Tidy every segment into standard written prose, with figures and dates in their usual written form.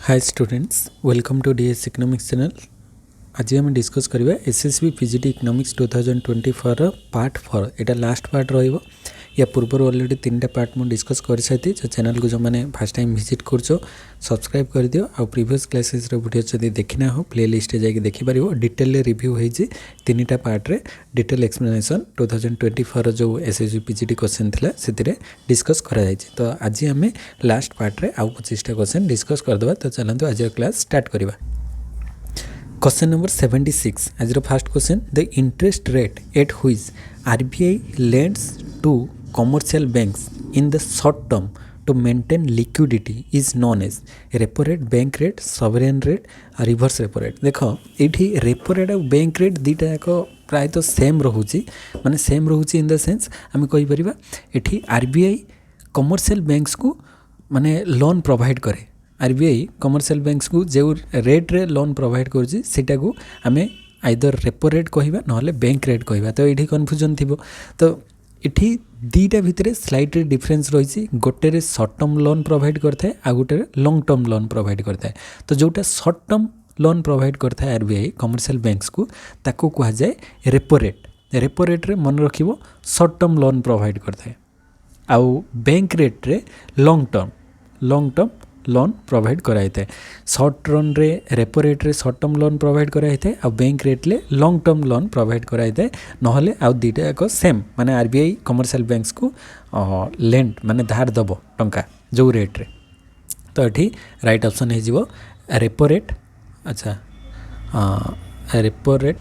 Hi students, welcome to DS economics channel. आज आम discuss करवा एसएसबी पीजीटी इकोनॉमिक्स 2024 पार्ट 4। यहाँ लास्ट पार्ट रहिबो। या पूर्व ऑलरेडी 3टा पार्ट मुझे डिस्कस कर सारी। जो चैनल को जो मैंने फर्स्ट टाइम विजिट कर सब्सक्राइब कर दियो। आ प्रीवियस क्लासेस वीडियो जब देखना हो प्ले लिस्ट जाकि देखिपर। डिटेल रिव्यू होती 3टा पार्ट रे डिटेल एक्सप्लेनेशन 2024 जो एसएसबी पीजीटी क्वेश्चन थिला से डिस्कस करा जायछि। तो आज आम लास्ट पार्ट रे आउ 25टा क्वेश्चन डिस्कस करदे। तो चलते आज क्लास स्टार्ट करवा। क्वेश्चन नंबर 76 आज first question. The interest rate at which RBI lends to commercial banks in the short term to maintain liquidity is known as repo rate, bank rate, sovereign rate, reverse repo rate। देखो ये repo rate और bank rate दुईटा जाक प्राय तो same रोचे, माने same रोचे इन द सेंस आम कहीपर ये आरबीआई कमर्शियल बैंक्स को माने लोन प्रोवाइड करे। आरबीआई कमर्शियल बैंक्स को जो रेट रे लोन प्रोवाइड करटा को आम आइदर रेपो रेट कहवा ना बैंक रेट कहवा। तो ये कन्फ्यूजन थी। तो इठी दीटा भितर स्लाइटली डिफरेंस रही। गोटे सर्ट टर्म लोन प्रोवाइड करता है, आ गोटे लॉन्ग टर्म लोन प्रोवाइड करता है। तो जोटा सर्ट टर्म लोन प्रोवाइड करता है आरबीआई कमर्शियल बैंक्स को ताको कहा जाए रेपो रेट। रेपो रेट रे मन रखिबो सर्ट टर्म लोन प्रोवाइड करता है। आउ बैंक रेट रे लॉन्ग टर्म लोन प्रोवाइड कराई है। सर्ट रन रे रेपो रेट रे सर्ट टर्म लोन प्रोवाइड कराई है, आ बैंक रेट ले लॉन्ग टर्म लोन प्रोवाइड कराई है। नहले आउ दुईटा जाक सेम, माने आरबीआई कमर्शियल बैंक्स को लेंड माने धार दबो टंका जो रेट रे। तो ये राइट ऑप्शन हो रेपो रेट। अच्छा रेपो रेट।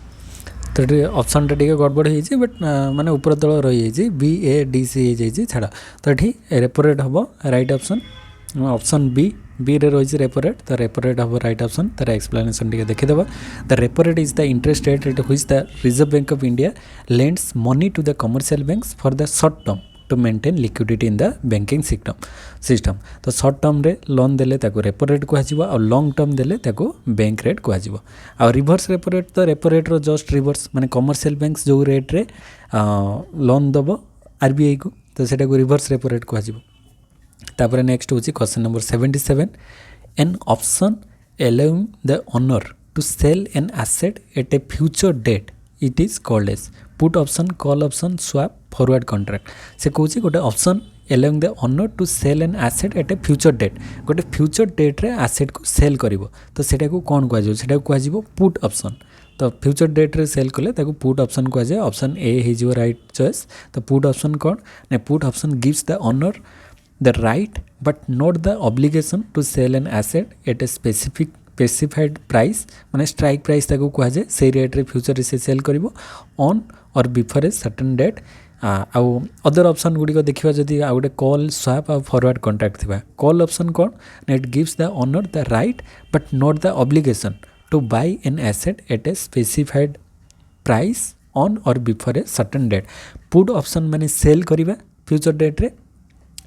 तो ऑप्शन टा गड़बड़ हो बट माने ऊपर तल रही BADC छाड़। तो ये रेपो रेट हम राइट ऑप्शन। ऑप्शन बी रे रही रेपो रेट। तो रेपो रेट हम राइट ऑप्शन। तार एक्सप्लेनेशन टी देखीदे। The repo rate is the interest rate at which the Reserve Bank of India lends money to the commercial banks for the short term to maintain liquidity in the banking system. तो short term रे loan देले ताको repo rate कहुआ, और long term देले ताको bank rate कहुआ। आ reverse repo rate तो repo rate रो just reverse, माने commercial banks जो रेट रे लोन दबो आरबीआई को, तो सेटा को रिवर्स रेपो रेट कहुआ। तापर नेक्स्ट हूँ question number 77। An option allowing the owner to sell an asset at a future date it is called as put option, call option, swap, forward contract. से कौन गोटे option allowing the owner to sell an asset at a future date, गोटे future date रे asset को sell करिवो। तो सेटा को कौन कहुआ? सेटा को कहुआ पुट ऑप्शन। तो फ्यूचर डेट रे सेल कले ताको पुट ऑप्शन कहुए। ऑप्शन ए हो राइट चॉइस। तो पुट ऑप्शन कौन ना, put option gives the owner the right but not the obligation to sell an asset at a specified price, माने strike price ताको कहा जाए। से रेट रे फ्यूचर से सेल करिवो on or before a certain date. आउ अदर ऑप्शन गुडी को देखिबा जदी आ गोटे कॉल, स्वैप आ फॉरवर्ड कॉन्ट्रैक्ट थिबा। कॉल ऑप्शन कोन ना, it gives the owner the right but not the obligation to buy an asset at a specified price on or before a certain date. Put option माने sell करिबा future date रे,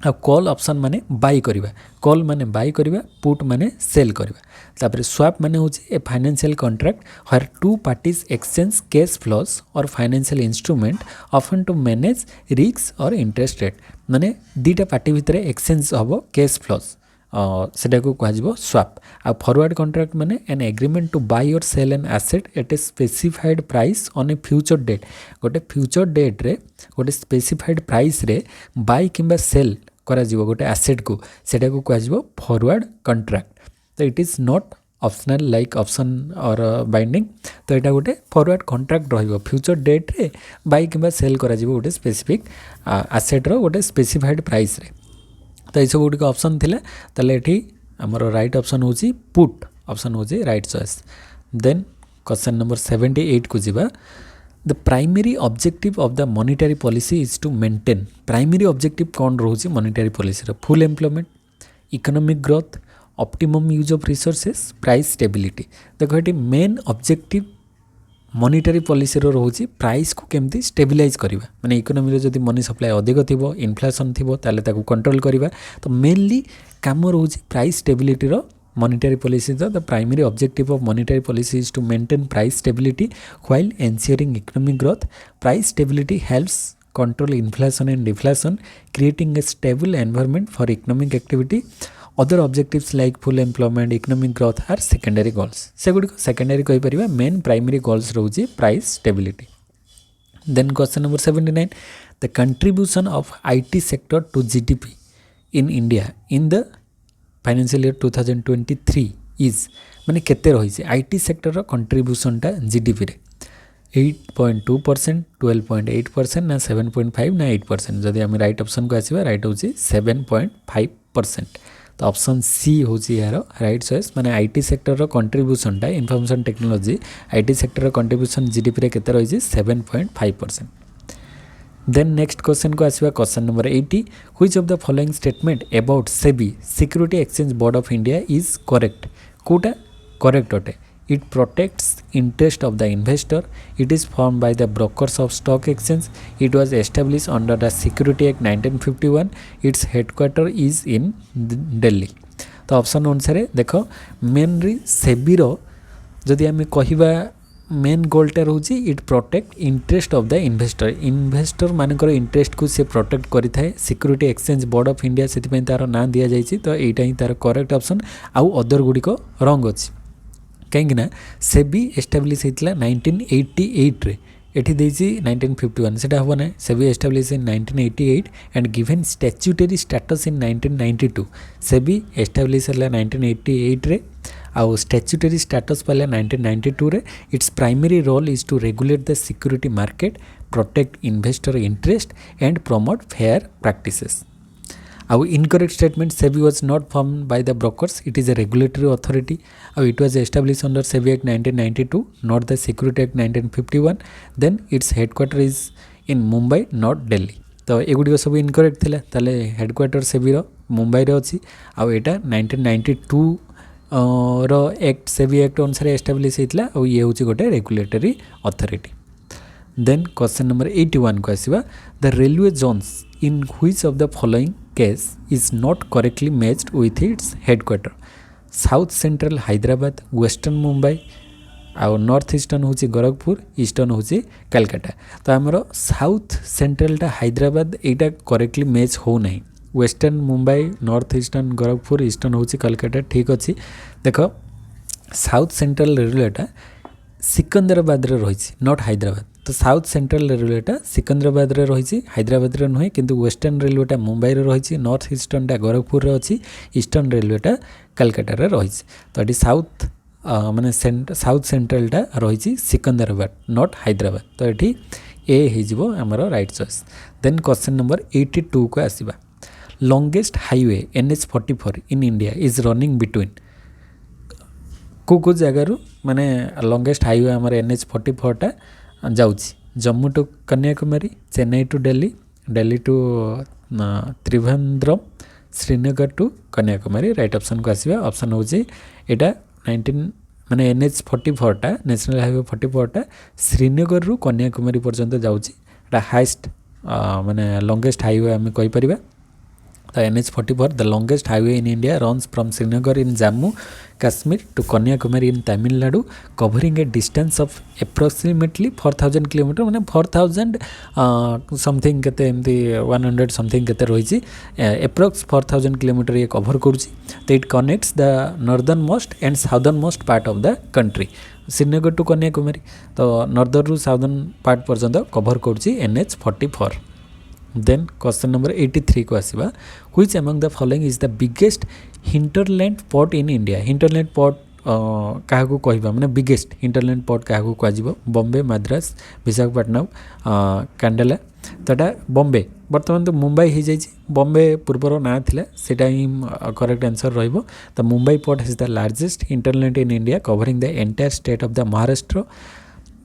आ call option माने buy करवा। Call माने buy करवा, put माने sell करवा। तापर स्वैप माने होची a financial contract where two parties exchange cash flows or financial instrument often to manage risk or interest rate. माने दीटा पार्टी भितर एक्सचेंज हबो कैश फ्लोज, सेटा को कह स्वैप। आ फॉरवर्ड कॉन्ट्रैक्ट माने an agreement to buy or sell an asset at a specified price on A future date. गोटे फ्यूचर डेट रे गोटे स्पेसिफाइड प्राइस रे बाय किंबा सेल करा जीवो गोटे एसेट को, सेटा को कह फॉरवर्ड कॉन्ट्रैक्ट। तो it is not optional like option और बाइंडिंग। तो यहाँ गोटे फॉरवर्ड कॉन्ट्रैक्ट रहिबो फ्यूचर डेट रे बाय किंबा सेल करा जीवो गोटे स्पेसिफिक एसेट रो गोटे स्पेसिफाइड प्राइस रे। तो ये सब गुटिक ऑप्शन थिले। ताले एठी हमर राइट ऑप्शन होची पुट ऑप्शन होची right choice. Then question number 78 को जीवा। The primary objective of the monetary policy is to maintain. Primary objective कौन रोचे मॉनेटरी पॉलिसी रो? Full employment, economic growth, optimum use of resources, price stability. देखो ये main objective monetary policy रो रोचे price को केमती स्टेबिलाइज करवा। माने इकोनॉमी रे जदी मनी सप्लाई अधिक थिबो, इन्फ्लेशन थिबो, ताले ताको कंट्रोल करवा। तो मेनली काम रोचे प्राइस स्टेबिलिटी रो monetary policy. The primary objective of monetary policy is to maintain price stability while ensuring economic growth. Price stability helps control inflation and deflation, creating a stable environment for economic activity. Other objectives like full employment economic growth are secondary goals से गुडी secondary कहि परिबा main primary goals रहउची price stability then question number 79 the contribution of IT sector to GDP in India in the financial year 2023 is माने केते रहिছে IT sector रो contribution टा जीडीपी रे 8.2%, 12.8% ना 7.5 ना 8%। जदि आम राइट ऑप्शन को आसवा राइट हूँ 7.5%। तो ऑप्शन सी हूँ यार राइट चॉइस माने आईटी सेक्टर रो कंट्रीब्यूशन टा इनफॉरमेशन टेक्नोलॉजी आईटी सेक्टर रो कंट्रीब्यूशन जीडीपी रे केते रही 7.5%। देन नेक्स्ट क्वेश्चन को आसवा question number 80 which of the following statement about SEBI security exchange board of India is correct कोटा करेक्ट अटे It protects interest of the investor. It is formed by the brokers of stock exchange. It was established under the Security Act 1951. Its headquarter is in Delhi. तो option अनुसार देख mainly सेबीर जदि आम कहवा main गोलटा रोचे it protect interest of the investor मानकर interest को सी protect करें security exchange board of India से तार ना दि जाइए तो यहाँ ही तार करेक्ट ऑप्शन आउ अदर गुड़िक रंग अच्छी कहीं सेबी एस्टाब्लीश होता 1988 रे एठी देछि 1951 सेटा हम ना SEBI establish in 1988 and given statutory status in 1992 SEBI establish है 1988 रे आउ स्टैट्यूटरी स्टेटस पाले 1992 रे its primary role is to regulate the security market protect investor interest and promote fair practices Our incorrect statement SEBI was not formed by the brokers. It is a regulatory authority. It was established under SEBI Act 1992, not the Security Act 1951. Then its headquarter is in Mumbai, not Delhi. तो एगुड़ी सब incorrect थिला ताले headquarter SEBI रो मुंबई रे अछि आ एटा 1992 रो act SEBI act अनुसार एस्टाब्लिश हेतला आ ये होछि गोटे regulatory authority. Then question number 81 को आसीबा the railway zones in which of the following case is not correctly matched with its headquarter south central Hyderabad western Mumbai आउ नॉर्थ ईस्टर्न हूँ गोरखपुर ईस्टर्न हूँ कलकाता तो आमर साउथ सेंट्रलटा हैदराबाद यहाँ करेक्टली मैच हो ना western Mumbai north eastern Gorakhpur eastern हूँ कलकाता ठीक अच्छे देख साउथ सेंट्रल रेलवेटा सिकंदराबाद रे रही नॉट हैदराबाद तो साउथ सेंट्रल रेलवेटा सिकंदराबाद रे रही हैदराबाद रे नुहे किंतु वेस्टर्न रेलवेटा मुंबई रे रही नॉर्थ ईस्टर्नटा गोरखपुर रे अच्छी ईस्टर्न रेलवेटा कलकाता रे रही तो ये साउथ माने साउथ सेंट्रलटा रही सिकंदराबाद नॉट हैदराबाद तो ये ए हो आमर right choice. Then question number 82 को आसीबा longest highway NH44 in India is running between को जगार माने लॉन्गेस्ट हाईवे आमर NH44 टा जाउछि Jammu to Kanyakumari Chennai to Delhi Delhi to Trivandrum Srinagar to Kanyakumari right option को आसीबा ऑप्शन होछि एटा 19 माने NH44 टा नेशनल हाईवे 44 टा श्रीनगर रु कन्याकुमारी पर्यंत जाउछि एटा हाईएस्ट माने लॉन्गेस्ट हाईवे आम कहि परिबा तो NH44 the longest highway in India runs from Srinagar in Jammu Kashmir to Kanyakumari in Tamil Nadu covering a distance of approximately 4000 km माने 4000 समथिंग केते एमती 100 समथिंग केते रही एप्रोक्स 4000 किलोमीटर ये कवर करुछि तो it connects the northern most and southern most part of the country Srinagar to Kanyakumari तो northern रु साउदर्न पार्ट पर्यंत कवर करुछि NH44। देन क्वेश्चन नंबर 83 को आसीबा which among the following is the biggest hinterland port in India hinterland port क्या कहवा माने biggest hinterland port क्या कह बॉम्बे मद्रास विशाखापट्टनम कांडला तो बॉम्बे बर्तमान तो मुंबई हो जाए बॉम्बे पूर्वर ना थिला सेटा ही करेक्ट आंसर रहिबो तो Mumbai port is the largest hinterland in India covering the entire state of the Maharashtra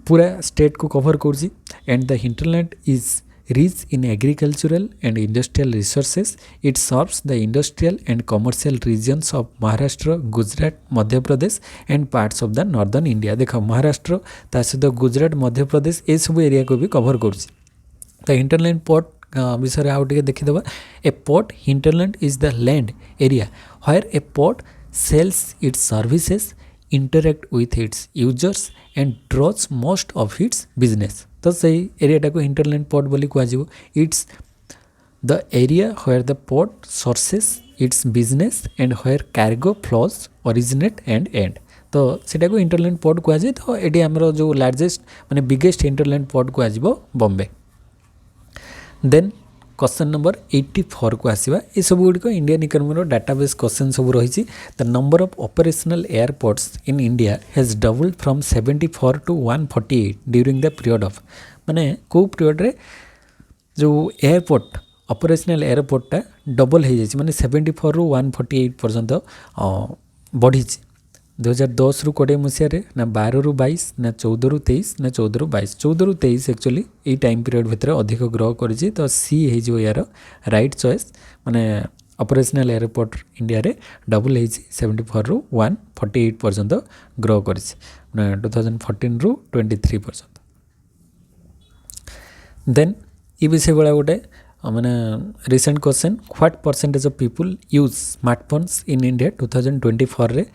पूरा स्टेट को कवर करछि and the hinterland is rich in agricultural and industrial resources. It serves the industrial and commercial regions of Maharashtra, Gujarat, Madhya Pradesh and parts of the northern India. देखो महाराष्ट्र ता सहित गुजरात मध्य प्रदेश ये सब area को भी cover करुछि तो हिंटरलैंड पोर्ट विषय आउ टिके देखिदेबा ए port hinterland is the land area where a port sells its services interact with its users and draws most of its business तो सही एरियाटा को हिंटरलैंड पोर्ट बोली कह it's the area where the port sources it's business and where cargo flows originate and and. तो सेटा को इंटरलैंड port कह जाए। तो ये आमर जो लार्जेस्ट माने बिगेस्ट इंटरलैंड पोर्ट कह बॉम्बे। देन क्वेश्चन नंबर 84 को आसवा। ये सब गुड़िक इंडियन इकोनॉमी डाटाबेस क्वेश्चन सब रही। The number of operational airports in India has doubled from 74 to 148 during the period of माने को पीरियड रे जो एयरपोर्ट ऑपरेशनल एयरपोर्टा डबल हो जाए माने 74 रु 148 पर्यंत बढ़ी। 2010 रु 20 मसीह ना 12 रु 22 ना 14 रु 23 ना 14 रु 22 14 रु 23 एक्चुअली ये टाइम पीरियड भितर अधिक ग्रो करी। तो सी हो यार राइट चॉइस माने ऑपरेशनल एयरपोर्ट इंडिया रे डबल हो 74 रु 148 पर्यंत ग्रो करी 2014 रु 23 पर्यंत। देन ये विषय भाया गोटे माने recent question what percentage of people use smartphones in India 2024 रे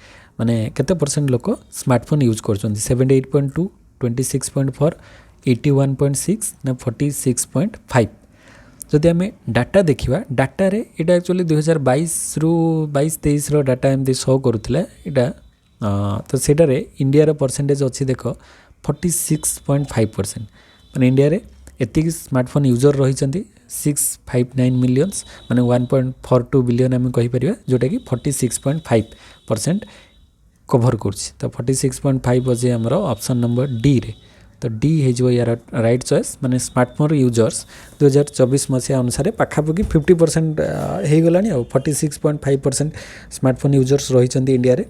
माने केते परसेंट लोक स्मार्टफोन यूज कर 78.2 26.4 81.6 ना 46.5। जदि आम डाटा देखा डाटा रे इटा एक्चुअली 2022 रु 22-23 रो डाटा एमती शो करुला इटा। तो सेटार इंडिया रो परसेंटेज अच्छी देख 46.5% माने इंडिया रे एतिक स्मार्टफोन यूजर रही 659 मिलियंस माने 1.42 बिलियन आम कहीपर जोटा कि 46.5% कभर करछि। तो 46.5 अच्छे आमर ऑप्शन नंबर डी रे। तो डी हो यार राइट चॉइस माने स्मार्टफोन यूजर्स 2024 मसीहा अनुसार पाखापाखि 50% हो गला। 46.5% स्मार्टफोन यूजर्स रही इंडिया रे।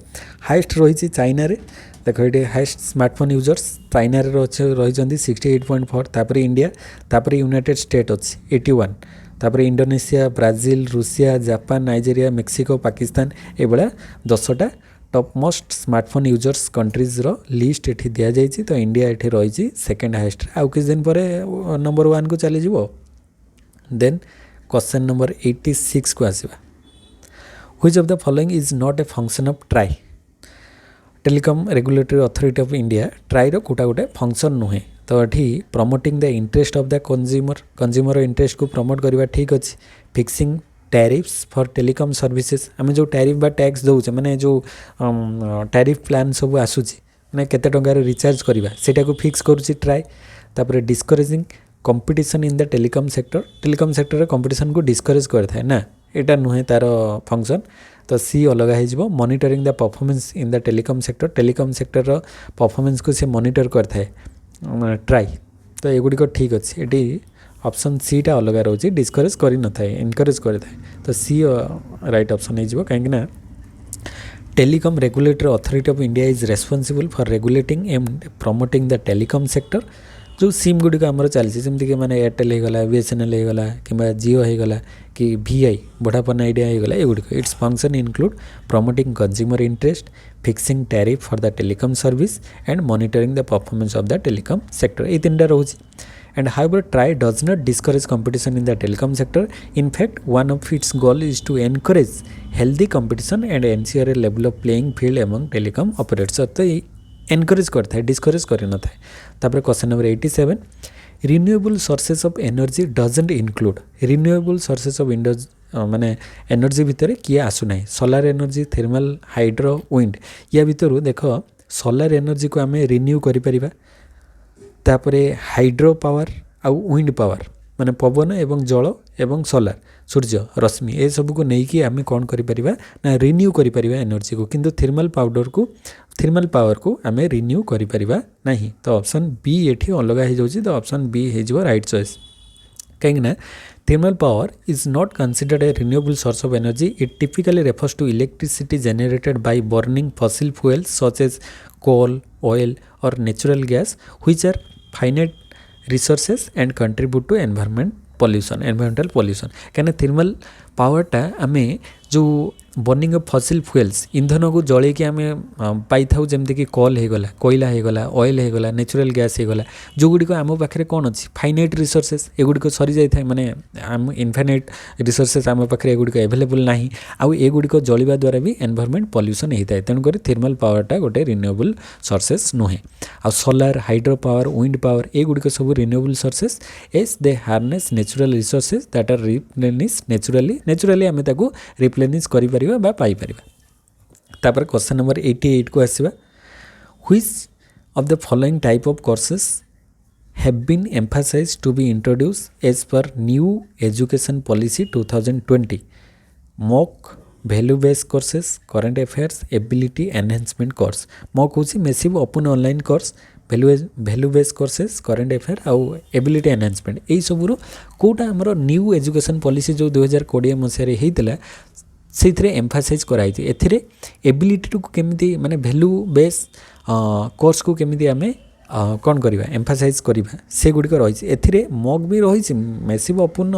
हाईएस्ट रही चाइना रे देखो ये हाईएस्ट स्मार्टफोन यूजर्स चाइना रे रही 68.4 तापर इंडिया तापर यूनाइटेड स्टेट अच्छी 81 तापर Indonesia Brazil Russia Japan Nigeria Mexico Pakistan ये 10टा top most smartphone users countries रो लिस्ट एठी दिया जाइछि। तो इंडिया एठी रही सेकेंड हाईएस्ट आउ किछ दिन पर नंबर 1 को चली जिवो। देन क्वेश्चन नंबर 86 को आसीबा। Which of the following is not a function of TRAI telecom regulatory authority of India TRAI रो कोटा गोटे फंक्शन नुहे। तो ये promoting the interest of the consumer interest को प्रमोट करवा ठीक अच्छे। Fixing tariffs for telecom services आम जो टैरिफ बा टैक्स दौचे माने जो टैरिफ प्लान सब आसूची माने केते टंकार रिचार्ज करवा सेटा को फिक्स करुची ट्राई। तापर discouraging competition in the telecom sector competition को डिस्करेज करता है ना एटा नुहे तार फंक्शन। तो सी अलग हो monitoring the performance in the telecom sector performance को से मॉनिटर करता है ट्राई। तो एगुड़िक ठीक अच्छे ये ऑप्शन सी टा अलग रोचे डिस्करेज कर न था इनकरेज करता है। तो सी राइट ऑप्शन हो कहीं telecom regulatory authority of India is responsible for regulating and promoting the telecom sector. जो सिम गुड़िक आमर चलती जमीक कि मैंने एयरटेल होगला बीएसएनएल होगला कि जियो होगला कि वीआई वोडाफोन आइडिया होगला एगुड़िक its function include promoting consumer interest fixing tariff for the telecom service and monitoring the performance of the telecom sector ये 3टा रोचे। And however, TRAI does not discourage competition in the telecom sector. In fact, one of its goal is to encourage healthy competition and ensure a level of playing field among telecom operators. तो ये encourage करता है discourage कर न था। तापर question number 87 renewable sources of energy doesn't include renewable sources of माने energy भितर किए आसुना solar energy thermal hydro wind या भितर देख सोलार एनर्जी को आम रिन्यू करिपरिबा। तापरे हाइड्रो पावर आउ विंड पावर माने पवन एवं जल एवं सोलार सूर्य रश्मि ए सब को लेकिन आम कौन करिपरिबा ना रिन्यू करिपरिबा एनर्जी को किंतु थर्मल पावर को आम रिन्यू करिपरिबा नहीं। तो ऑप्शन बी एठी अलग हो जाउची। तो ऑप्शन बी हो राइट चॉइस कहीं thermal power is not considered a renewable source of energy. It typically refers to electricity generated by burning fossil fuels such as coal, oil or natural gas which are finite resources and contribute to environmental pollution कहीं thermal power टा आमे जो burning of fossil fuels इंधन को जले कि आम पाई था जमीक कल होगला कोयला होगला ऑयल होगला नेचुरल गैस होगला जो गुड़िक आम पाखे कौन अच्छी फाइनाइट रिसोर्सेस एगुड़िक सरी जाए माने आम इनफाइनाइट रिसोर्सेस आम पाखे एगुड़िक एभेलेबल ना आउ एगुड़िक जलिया द्वारा भी एनवायरनमेंट पॉल्यूशन होता है तेणुक थर्मल पावरटा गोटे रिन्यूएबल सोर्सेस नुहे आ solar hydro power wind power एगुड़िक सब renewable sources as they harness natural resources that are replenish naturally आम ताको रिप्लेनिश करि बा पाई परिबा। तापर क्वेश्चन नंबर 88 को आसीबा which of the following type of courses have been emphasised to be introduced as per new education policy 2020 MOOC value based courses current affairs ability enhancement course MOOC होची massive open online course value based courses current affair आउ ability enhancement एई सबुरो कोटा हमरो new education policy जो 2020 मसिया हेइतला से emphasise कराई एथिरे एबिलिटी को केमिति माने वैल्यू बेस कोर्स को केमिति आमे कौन करवा एम्फासाइज करवा से गुड़िक रही एथिरे मॉक भी रही मैसिव ओपन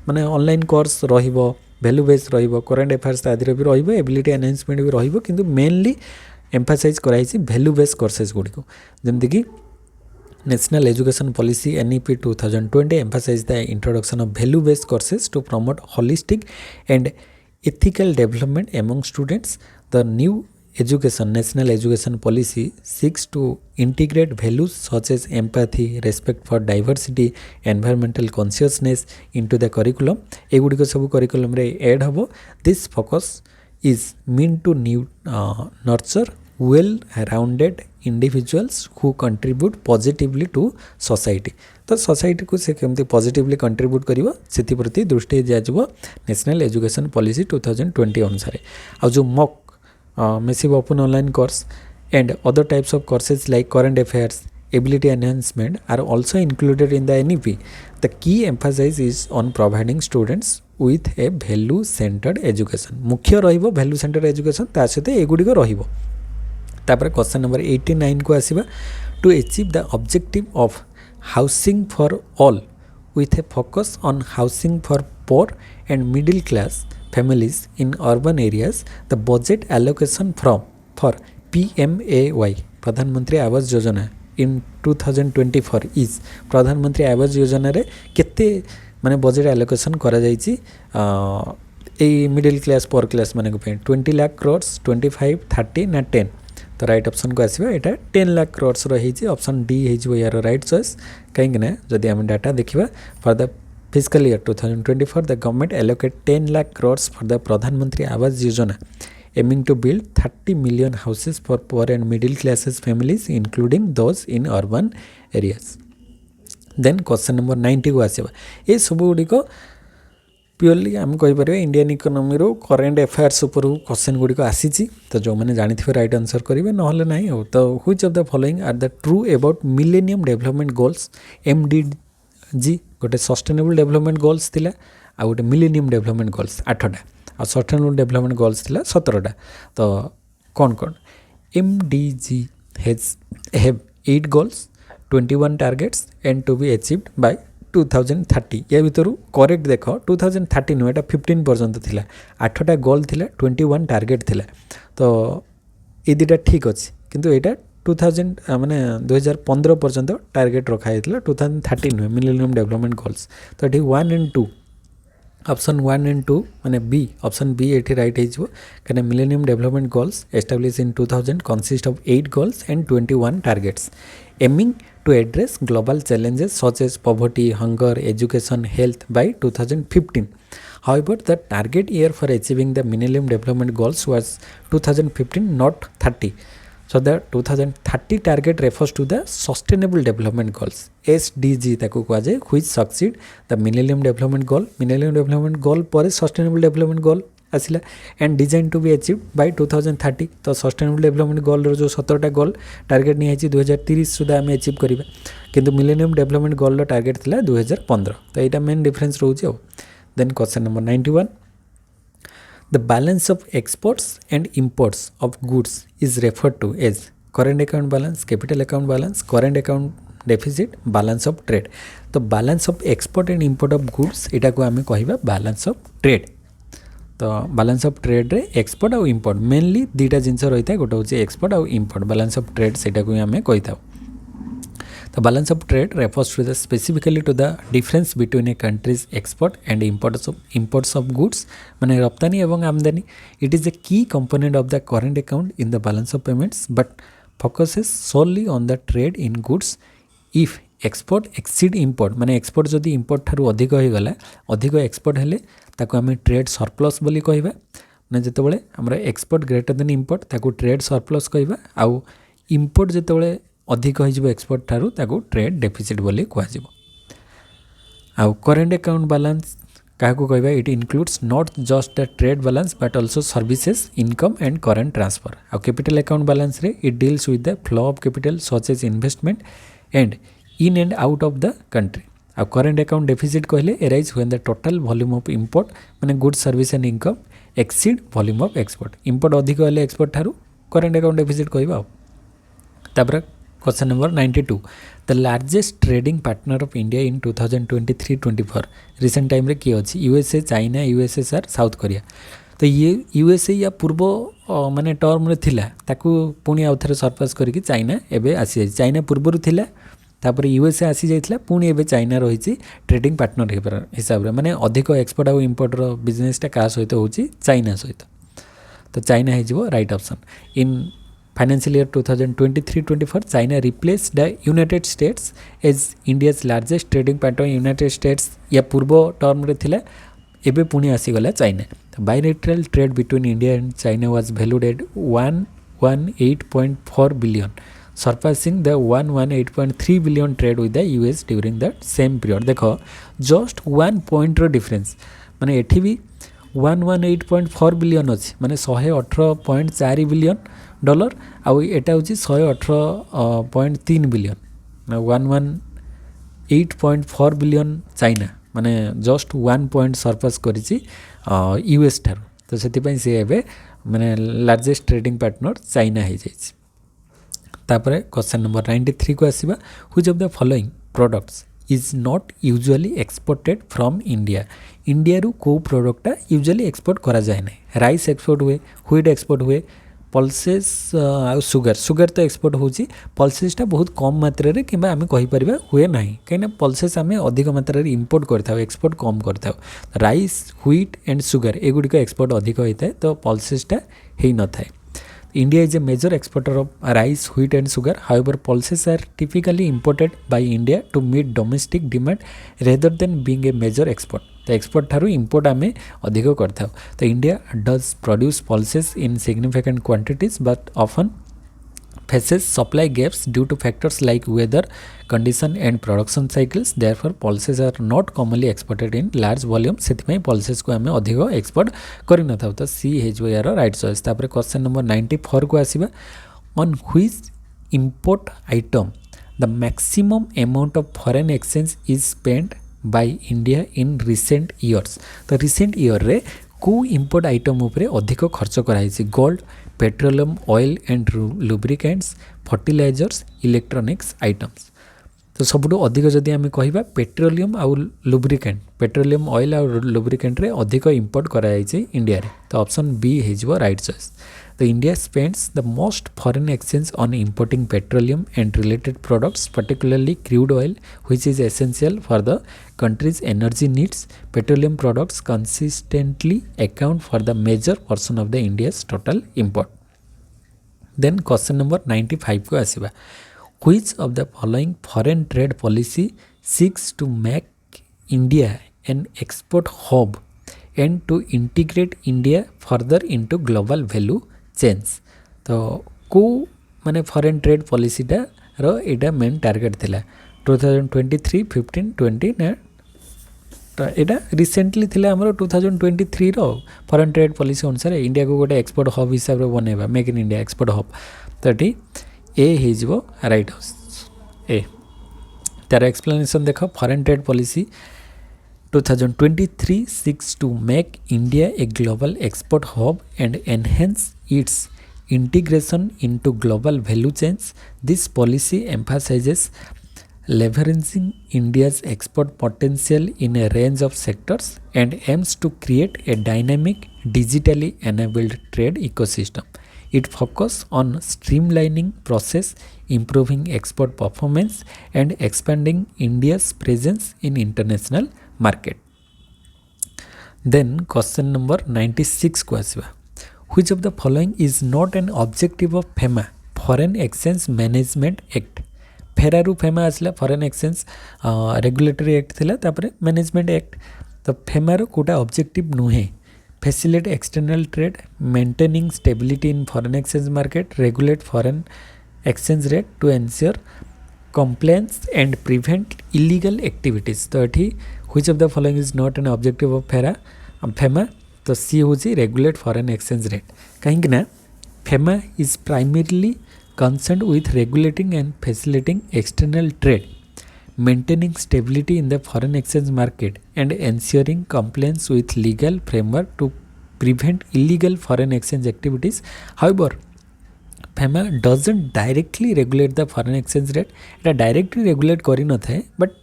माने ऑनलाइन कोर्स रहिबो वैल्यू बेस रहिबो करंट अफेयर्स आदि भी रहिबो एबिलिटी एनहांसमेंट भी रहिबो किंतु मेनली एम्फासाइज कराई वैल्यू बेस कोर्सेस गुड़िक जमती कि national education policy NEP 2020 emphasized the introduction of value based courses to promote holistic and ethical development among students. The new national education policy seeks to integrate values such as empathy, respect for diversity, environmental consciousness into the curriculum. एगुड़िक सब curriculum रे add हबो. This focus is meant to nurture well-rounded individuals who contribute positively to society. तो society को से केमती positively contribute करिवो सेति प्रति दृष्टि दियाजिवो नेशनल एजुकेशन पॉलिसी 2020 अनुसार आ जो MOOC massive open online course and other types of courses like current affairs ability enhancement are also included in the NEP. The key emphasis is on providing students with a value centred education मुख्य रहिबो value centred education ता सहित एगुड़िक रहिबो. तापर question number 89 को आसीबा to achieve the objective of housing for all with a focus on housing for poor and middle class families in urban areas. The budget allocation for PMAY प्रधानमंत्री आवास योजना in 2024 is प्रधानमंत्री आवास योजना रे केते माने budget allocation करा जायछि ए मिडिल क्लास पोर क्लास माने को 20 लाख करोड़ 25 30 ना 10 तो राइट ऑप्शन को आसीबा एटा 10 लाख करोड़ रही ऑप्शन डी है यार राइट चॉइस कहीं ना जदि आम डाटा देखा for the physical year 2024 the government allocate 10 lakh crore for the Pradhanmantri Awas Yojana aiming to build 30 million houses for poor and middle classes families including those in urban areas. Then question number 90 को आसीबा ए सब गुड़िक प्योरली आम कहीपर इंडियन इकोनॉमी रो current affairs उपर question गुड़िक आसी तो जो मैंने जानी राइट आंसर करेंगे ना नहीं हो तो which of the following are the true about millennium development goals MDG गोटे सस्टेनेबल डेवलपमेंट गोल्स थिला आ गोटे मिलेनियम डेवलपमेंट गोल्स 8टा आ सस्टेनेबल डेवलपमेंट गोल्स थिला 17टा तो कौन कौन MDG have 8 goals 21 targets and to be achieved by 2030 या भर करेक्ट देख 2030 नुह एटा 15 पर्यंत थिला 8टा गोल थिला 21 टार्गेट थिला तो ये दुटा ठीक अच्छे किंतु यहाँ 2000 माने 2015 पर्यंत टार्गेट रखाई 2030 नुहे मिलेनियम डेवलपमेंट गोल्स तो ये 1 and 2 ऑप्शन 1 and 2 माने बी ऑप्शन बी ये राइट हो कहीं millennium development goals establish in 2000 consist of 8 goals and 21 targets aiming to address global challenges such as poverty, hunger, education, health by 2015. However, the target year for achieving the Millennium Development Goals was 2015, not 30. So the 2030 target refers to the Sustainable Development Goals (SDG) ताको कहा जाए which succeed the Millennium Development Goal. Millennium Development Goal पर Sustainable Development Goal आसिला and design to be achieved by 2030 तो sustainable development goal रो जो 17टा गोल target नहीं 2030 सुधा आम achieve करिबा किंतु मिलेनियम डेवलपमेंट गोल रो टार्गेट थिला 2015 तो यहाँ मेन डिफरेंस रोचे हो. Then question number 91 the balance of exports and imports of goods is referred to as current account balance capital account balance current account deficit balance of trade. तो balance of export and import of goods यहाँ को आम कहवा balance of trade. तो balance of trade रे export आउ import mainly दुईटा जिनस रही है गोटे हूँ एक्सपोर्ट आउ इंपोर्ट बैलेंस ऑफ ट्रेड से आम कही था तो balance of trade refers to the specifically to the difference between a country's export and imports of goods माने रप्तानी एवं आमदानी it is a key component of the current account in the balance of payments but focuses solely on the trade in goods if export exceed import माने export जदि import ठारू अधिक हो गला अधिक एक्सपोर्ट हेले ताको आम ट्रेड सरप्लस बोली कहबा ना जितेबाला आमर एक्सपोर्ट ग्रेटर देन इंपोर्ट ताको ट्रेड सरप्लस कहबा आउ इंपोर्ट जितेबाला अधिक हो एक्सपोर्ट ठारू ताको ट्रेड डेफिसिट बोली कहजिवो आउ करेंट अकाउंट बैलेंस काहाकू कहबा it includes not just the trade balance but also services income and current transfer आउ कैपिटल अकाउंट बैलेंस रे it deals with the flow of capital such as investment and in and out of the country आउ current account deficit कहले arise when the total volume of import माने goods service and income exceed volume of export import अधिक हेले export ठारू current account deficit कहबा तापर question number 92 the largest trading partner of India in 2023-24 recent time रे किए अछि USA China USSR south Korea तो ये यूएसए या पूर्व माने टर्म रे थिला ताकू पुणी आउ थरे सरपास करके चाइना एबे आसी चाइना पूर्व थिला तापर यूएसए आसी जाइथिला पुणी एबे चाइना रही ट्रेडिंग पार्टनर हिसाब रे माने अधिक एक्सपोर्ट आउ इंपोर्ट रो बिजनेसटा का सहित होची चाइना सहित तो चाइना है जीवो right option in financial year 2023-24 China replace the United States as India's largest trading partner United States या पूर्व टर्म रे थिला एबे पुणी आसीगला चाइना तो bilateral trade between India and China was valued at 118.4 billion surpassing the 118.3 billion trade with the US during that same period देखो just 1 point रो difference माने एठी भी 118.4 बिलियन अच्छी माने 118.4 बिलियन डॉलर आउ एटा होची 118.3 बिलियन 118.4 बिलियन चाइना माने जस्ट 1 पॉइंट सरपास करिछि यूएस ठार तो सेति पई से एबे माने लार्जेस्ट ट्रेडिंग पार्टनर चाइना है जाइछि तापर क्वेश्चन नंबर 93 को आसीबा which of the following products is not usually exported from India India रु को प्रोडक्टटा यूजुअली एक्सपोर्ट करा जाय नै राइस एक्सपोर्ट हुए व्हीट एक्सपोर्ट हुए पल्सेस सुगर सुगर तो एक्सपोर्ट होची पल्सेसटा बहुत कम मात्रा रे किबा आमे कहि परिबा हुए नाही कहिना पल्सेस आमे अधिक मात्रा रे इंपोर्ट करथाव एक्सपोर्ट कम करथाव राइस व्हीट एंड सुगर एगुडी को एक्सपोर्ट अधिक होइताय तो पल्सेसटा हेइ न थाय India is a major exporter of rice, wheat and sugar. However, pulses are typically imported by India to meet domestic demand rather than being a major export. The export Tharu import आमे अधिक करथाव. तो India does produce pulses in significant quantities but often faces supply gaps due to factors like weather condition and production cycles. Therefore, pulses are not commonly exported in large volume. सेतिपई pulses को आमे अधिक export करि न थाउ तो सी हेज यार राइट चॉइस तापर क्वेश्चन नंबर 94 को आसीबा on which import item the maximum amount of foreign exchange is spent by India in recent years तो रिसेंट ईयर रे को इंपोर्ट आइटम उपरे अधिक खर्च कराइछि gold petroleum oil and lubricants fertilizers electronics items तो सबुठु अधिक जदि आमे कहिबा पेट्रोलियम आउ लुब्रिकेंट पेट्रोलियम ऑयल आउ लुब्रिकेंट रे अधिक इंपोर्ट कराइछि इंडिया रे तो ऑप्शन बी हेजबो राइट चॉइस तो India spends the most foreign exchange on importing petroleum and related products particularly crude oil which is essential for the country's energy needs. Petroleum products consistently account for the major portion of the India's total import. Then question number 95 को आसीबा which of the following foreign trade policy seeks to make India an export hub and to integrate India further into global value chains तो को माने foreign trade policy टा रो एटा main target थिला 2023 15 20 ना एटा recently थिले हमरो 2023 रो foreign trade policy अनुसार India को गोटे एक्सपोर्ट हब हिसाब रे बनेबा make in India export hub तो एटी ए हेजबो राइट ए तार एक्सप्लेनेशन देखो foreign trade policy 2023 seeks to make India a global export hub and enhance its integration into global value chains. This policy emphasizes leveraging India's export potential in a range of sectors and aims to create a dynamic digitally enabled trade ecosystem. It focuses on streamlining process, improving export performance, and expanding India's presence in international market. Then question number 96 को आसिबा. Which of the following is not an objective of FEMA, Foreign Exchange Management Act? फेरारू FEMA आसला foreign exchange regulatory act थिला तापरे management act. तो फेमार कोटा objective नुहे. Facilitate external trade, maintaining stability in foreign exchange market, regulate foreign exchange rate to ensure compliance and prevent illegal activities. तो ये which of the following is not an objective of FEMA? तो सी हूँ regulate foreign exchange rate. कहीं FEMA is primarily concerned with regulating and facilitating external trade, maintaining stability in the foreign exchange market, and ensuring compliance with legal framework to prevent illegal foreign exchange activities. However, FEMA doesn't directly regulate the foreign exchange rate. It directly regulate करी न थाए but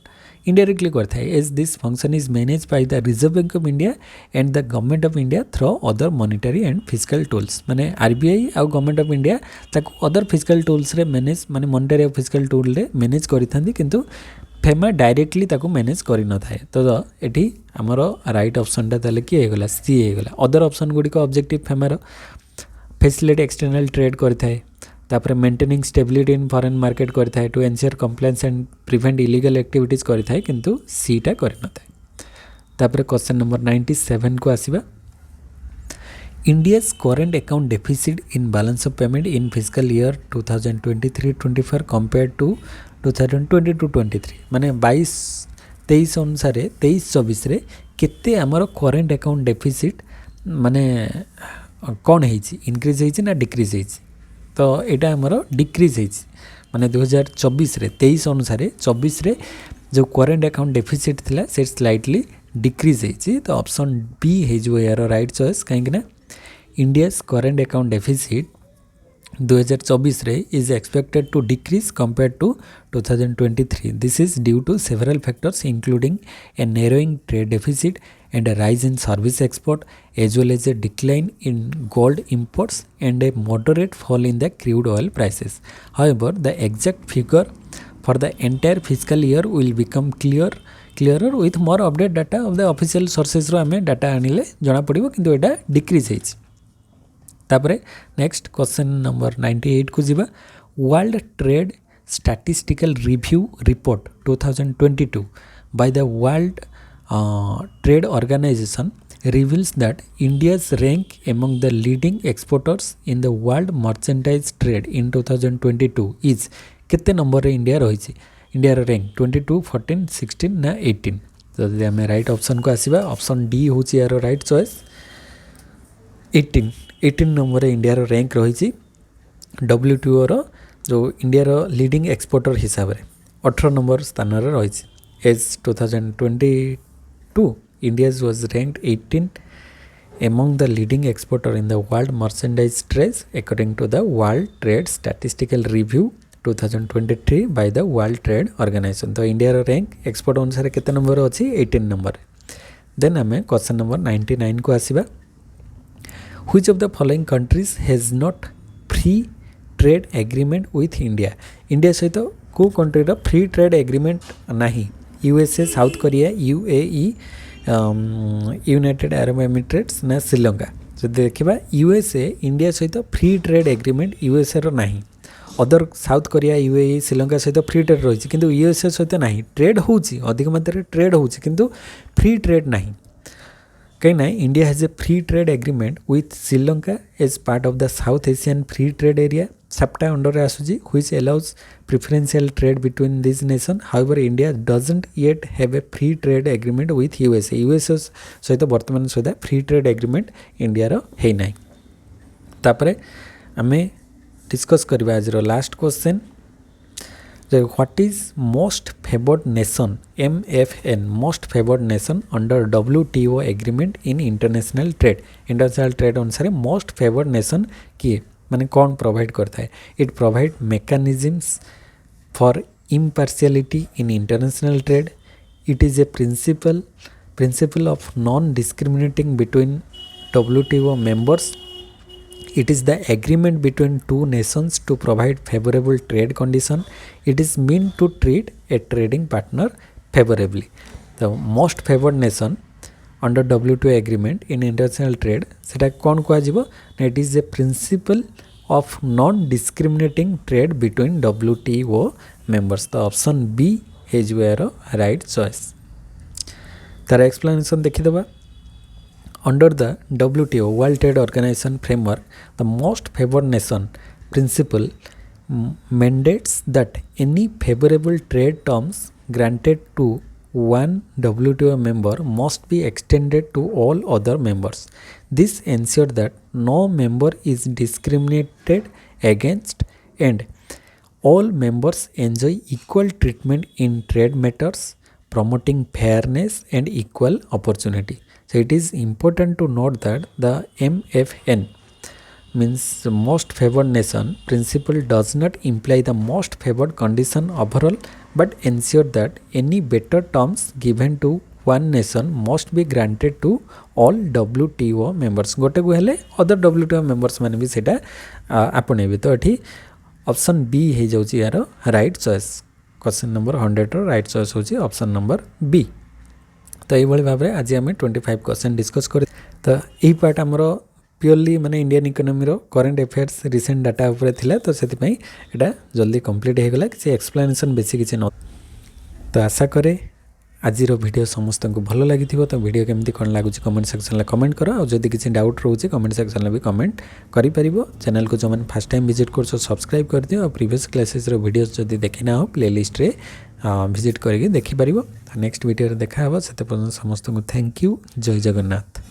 indirectly करता है, as this function is managed by the Reserve Bank of India and the Government of India through other monetary and fiscal tools. माने RBI और Government of India ताको other fiscal tools रे manage माने monetary और fiscal tool रे manage करी थांदी किंतु FEMA directly ताको मैनेज करी न थाए. तो एठी हमरो राइट ऑप्शन टा ताले की हेगला सी हेगला. अदर ऑप्शन गुडी को ऑब्जेक्टिव FEMA रो फैसिलिटेट एक्सटर्नल ट्रेड करता है, तापर maintaining stability in foreign market करता है, to ensure compliance and prevent illegal activities करता है किंतु सीटा कर न था. तापर क्वेश्चन नंबर 97 को आसीबा. India's current account deficit in balance of payment in fiscal year 2023-24 compare to 2022-23 माने 22-23 अनुसार 23-24 रे केते हमरो करंट अकाउंट डेफिसिट माने कौन है इनक्रीज है ना डिक्रीज है. तो यहाँ आमर डिक्रीज है माने 2024 रे 23 अनुसार 24 रे जो करेंट अकाउंट डेफिसिट थिला से स्लाइटली डिक्रीज है. तो ऑप्शन बी है यार राइट चॉइस. कहीं इंडियाज करेंट अकाउंट डेफिसिट 2024 रे is expected to decrease compare to 2023. This is due to several factors including a narrowing trade deficit and a rise in service export as well as a decline in gold imports and a moderate fall in the crude oil prices. However, the exact figure for the entire fiscal year will become clearer with more update data of the official sources रो हमें data आनिले जना पड़िबो किंतु एटा decrease है. तापरे next question number 98 को जिबा. World trade statistical review report 2022 by the World Trade Organization reveals that India's rank among the leading exporters in the world merchandise trade in 2022 is कितने number रे India रही. India rank 22, 14, 16 ना 18. तो जब आम right option को आसवा option D हूँ यार राइट चॉइस 18 नंबर रे इंडिया रैंक रही. WTO रो जो इंडिया लीडिंग एक्सपोर्टर हिसाब से 18 नंबर स्थान रही. As 2022 India was ranked 18 among the leading exporter in the world merchandise trade according to the World Trade Statistical Review 2023 by the World Trade Organization. तो India rank export अनुसार केते number अच्छी 18 number. Then आम question number 99 को आसवा. Which of the following countries has not free trade agreement with India? India सहित को country रो free trade agreement नहीं. USA, south Korea, UAE, United Arab Emirates ना श्रीलंका. जो देखा USA इंडिया सहित फ्री ट्रेड एग्रीमेंट USA रो नहीं. Other south Korea, UAE, Sri Lanka सहित free trade रही किंतु USA सहित नहीं. ट्रेड होची अधिक मात्रा ट्रेड होची किंतु फ्री ट्रेड नहीं. कहीं ना India has a free trade agreement with Sri Lanka as part of the South Asian free trade area. SAPTA under आसूची which allows preferential trade between these nations. However, India doesn't yet have a free trade agreement with USA. USA सहित वर्तमान सुधा free trade agreement India रो है नहीं. तापरे आमे discuss करबा आज रो last question. What is most favored nation MFN most favored nation under WTO agreement in international trade. International trade अनुसार मोस्ट फेवर्ड नेशन किए माने कौन प्रोवाइड करता है. It provide mechanisms for impartiality in international trade. It is a principle of non discriminating between WTO members. It is the agreement between two nations to provide favorable trade condition. It is meant to treat a trading partner favorably. The most favored nation under WTO agreement in international trade, सेटा कौन कह it is a principle of non-discriminating trade between WTO members. The option B is your right choice. तार explanation देखिदबा. Under the WTO World Trade Organization framework, the most favored nation principle mandates that any favorable trade terms granted to one WTO member must be extended to all other members. This ensures that no member is discriminated against and all members enjoy equal treatment in trade matters, promoting fairness and equal opportunity. So it is important to note that the MFN means most favored nation principle does not imply the most favored condition overall, but ensure that any better terms given to one nation must be granted to all WTO members. गोटे को हेले other WTO members माने भी सेटा आपणे भी. तो एठी ऑप्शन बी हे जाउची यार right choice. Question number 100 row right choice होची ऑप्शन नंबर बी. तो ये भाव में आज आम 25 क्वेश्चन डिस्कस कर. तो यही पार्ट आमर प्योरली माने इंडियन इकोनॉमी रो करंट अफेयर्स रिसेंट डाटा ऊपर थिला. तो से एटा जल्दी कंप्लीट हो गला. किसी एक्सप्लेनेशन बेसी किसी न. तो आशा करे आज वीडियो समस्त को भल लगी. तो वीडियो केमती कौन लगुच कमेंट सेक्शन में कमेंट कर. और जदि किसी डाउट रोचे कमेंट सेक्शन में भी कमेंट करि परिबो. चैनल को जो मैंने फर्स्ट टाइम विजिट कर सब्सक्राइब कर दियो. और प्रीवियस क्लासेस रो वीडियोस जदि देखि ना हो प्लेलिस्ट रे विजिट करके देखि परिबो. नेक्स्ट वीडियो रे देखा हबो. सेते पर्यंत समस्त को थैंक यू. जय जगन्नाथ.